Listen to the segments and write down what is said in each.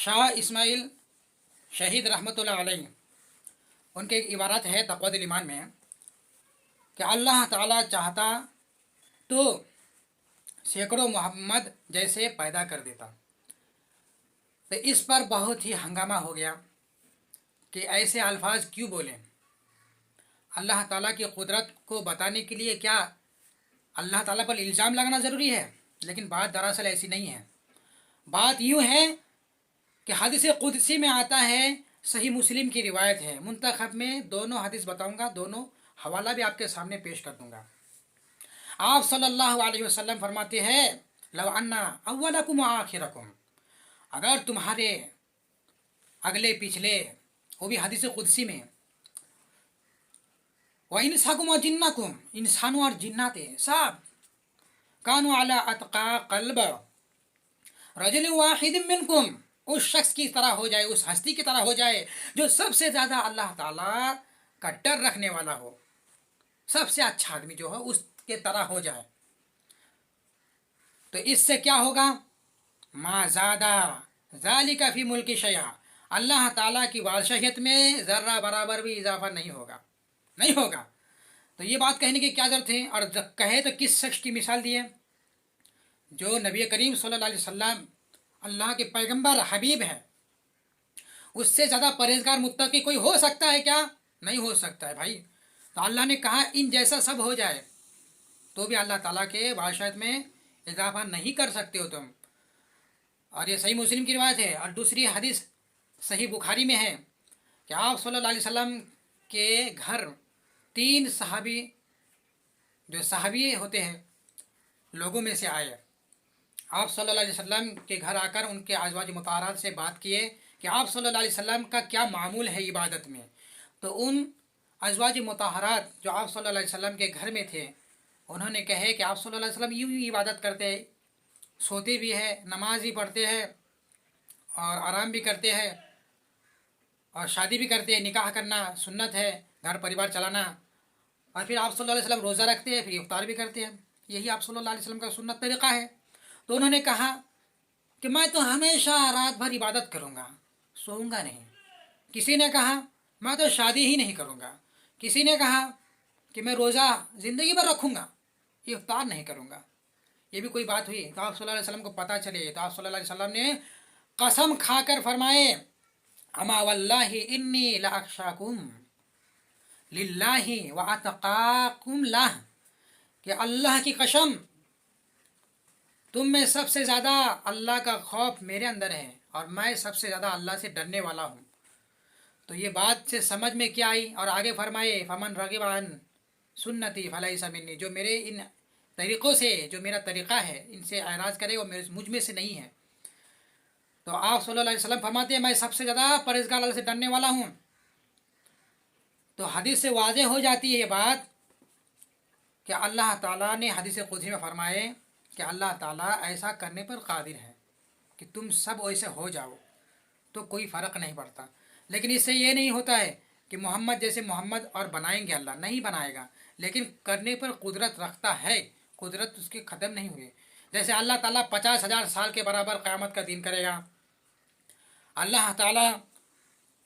शाह इस्माइल शहीद रहमतुल्लाह अलैह उनके एक इबारत है तक़वा ईमान में कि अल्लाह ताला चाहता तो सैकड़ों मोहम्मद जैसे पैदा कर देता। तो इस पर बहुत ही हंगामा हो गया कि ऐसे अल्फाज क्यों बोलें। अल्लाह ताला की कुदरत को बताने के लिए क्या अल्लाह ताला पर इल्ज़ाम लगाना ज़रूरी है? लेकिन बात दरअसल ऐसी नहीं है। बात यूँ है कि हदीस कुदसी में आता है, सही मुस्लिम की रिवायत है, मुंतखब में दोनों हदीस बताऊंगा, दोनों हवाला भी आपके सामने पेश कर दूंगा। आप सल्लल्लाहु अलैहि वसल्लम फरमाते हैं, लव अन्ना अव्वलकुम व आखिरकुम, अगर तुम्हारे अगले पिछले, वो भी हदीस कुदसी में, व इंसाकुम व जिन्नाकुम, इंसानों और जिन्नाते सब, कानु अला अतका कल्ब रजुल वाहिद मिनकुम, उस शख्स की तरह हो जाए, उस हस्ती की तरह हो जाए जो सबसे ज़्यादा अल्लाह ताला का डर रखने वाला हो, सबसे अच्छा आदमी जो हो उसके तरह हो जाए। तो इससे क्या होगा? मा ज़्यादा ज़ालिका फी मुल्की शया, अल्लाह ताला की बादशाहियत में ज़र्रा बराबर भी इजाफा नहीं होगा, नहीं होगा। तो ये बात कहने की क्या ज़रूरत है? और कहे तो किस शख्स की मिसाल दी है? जो नबी करीम सल्लल्लाहु अलैहि वसल्लम अल्लाह के पैगंबर हबीब है, उससे ज़्यादा परहेजगार मुत्तकी कोई हो सकता है क्या? नहीं हो सकता है भाई। तो अल्लाह ने कहा इन जैसा सब हो जाए तो भी अल्लाह ताला के बादशाहत में इजाफा नहीं कर सकते हो तुम। और ये सही मुस्लिम की रिवायत है। और दूसरी हदीस सही बुखारी में है कि आप सल्लल्लाहु अलैहि वसल्लम के घर 3 सहाबी, जो सहाबी होते हैं लोगों में से आए, आप सल्लल्लाहु अलैहि वसल्लम के घर आकर उनके अज़वाज मुताहरात से बात किए कि आप सल्लल्लाहु अलैहि वसल्लम का क्या मामूल है इबादत में। तो उन अज़वाज मुताहरात जो आप सल्लल्लाहु अलैहि वसल्लम के घर में थे, उन्होंने कहे कि आप सल्लल्लाहु अलैहि वसल्लम यूँ इबादत करते हैं, सोते भी है, नमाज भी पढ़ते हैं और आराम भी करते हैं और शादी भी करते हैं, निकाह करना सुन्नत है, घर परिवार चलाना, और फिर आप सल्लल्लाहु अलैहि वसल्लम रोज़ा रखते हैं, फिर इफ्तार भी करते हैं, यही आप सल्लल्लाहु अलैहि वसल्लम का सुन्नत तरीक़ा है। तो उन्होंने कहा कि मैं तो हमेशा रात भर इबादत करूँगा, सोऊंगा नहीं। किसी ने कहा मैं तो शादी ही नहीं करूँगा। किसी ने कहा कि मैं रोज़ा ज़िंदगी भर रखूँगा, इफ्तार नहीं करूँगा। ये भी कोई बात हुई? तो आप सल्लल्लाहु अलैहि वसल्लम को पता चले तो आप सल्लल्लाहु अलैहि वसल्लम ने कसम खाकर फरमाए, अमा वल्लाहि इन्नी लअख्शाकुम लिल्लाहि व अतकाकुम लह, कि अल्लाह की कसम तुम में सबसे ज़्यादा अल्लाह का खौफ मेरे अंदर है और मैं सबसे ज़्यादा अल्लाह से डरने वाला हूँ। तो ये बात से समझ में क्या आई? और आगे फरमाए, फमन रगिबा अन सुन्नती फलैसा मिन्नी, जो मेरे इन तरीक़ों से, जो मेरा तरीक़ा है, इनसे एराज़ करे वो मेरे मुझ में से नहीं है। तो आप सल्लल्लाहु अलैहि वसल्लम फरमाते हैं मैं सबसे ज़्यादा परहेज़गार अल्लाह से डरने वाला हूँ। तो हदीस से वाज़ेह हो जाती है ये बात कि अल्लाह ताला ने हदीस कुदसी में फरमाए कि अल्लाह ताला ऐसा करने पर कादिर है कि तुम सब वैसे हो जाओ, तो कोई फ़र्क नहीं पड़ता। लेकिन इससे ये नहीं होता है कि मोहम्मद जैसे मोहम्मद और बनाएंगे, अल्लाह नहीं बनाएगा, लेकिन करने पर कुदरत रखता है, कुदरत उसके ख़त्म नहीं हुए। जैसे अल्लाह ताला 50,000 साल के बराबर क़यामत का दिन करेगा। अल्लाह ताला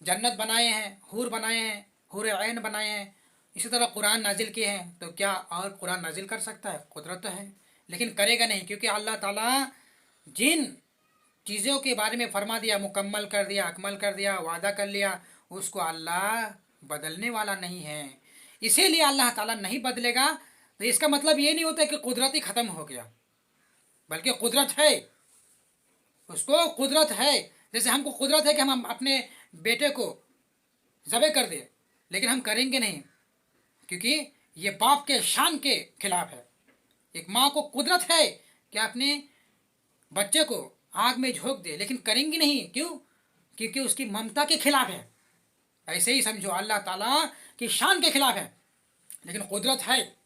जन्नत बनाए हैं, हूर बनाए हैं, हूर ऐन बनाए हैं, इसी तरह कुरान नाजिल किए हैं। तो क्या और कुरान नाजिल कर सकता है? कुदरत तो है, लेकिन करेगा नहीं, क्योंकि अल्लाह ताला जिन चीज़ों के बारे में फरमा दिया, मुकम्मल कर दिया, अकमल कर दिया, वादा कर लिया, उसको अल्लाह बदलने वाला नहीं है। इसीलिए अल्लाह ताला नहीं बदलेगा। तो इसका मतलब ये नहीं होता कि कुदरत ही ख़त्म हो गया, बल्कि कुदरत है, उसको कुदरत है। जैसे हमको कुदरत है कि हम अपने बेटे को ज़बह कर दें, लेकिन हम करेंगे नहीं, क्योंकि ये बाप के शान के खिलाफ है। एक माँ को कुदरत है कि अपने बच्चे को आग में झोंक दे, लेकिन करेंगी नहीं। क्यों? क्योंकि उसकी ममता के खिलाफ है। ऐसे ही समझो अल्लाह ताला की शान के खिलाफ है, लेकिन कुदरत है।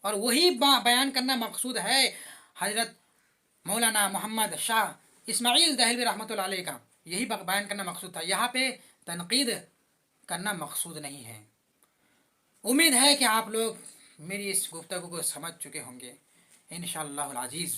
और वही बयान करना मकसूद है हज़रत मौलाना मोहम्मद शाह इस्माइल दहलवी रहमतुल्लाह अलैह का, यही बयान करना मकसूद था। यहाँ पे तनकीद करना मकसूद नहीं है। उम्मीद है कि आप लोग मेरी इस गुफ्तगू को समझ चुके होंगे इंशाअल्लाह अज़ीज़।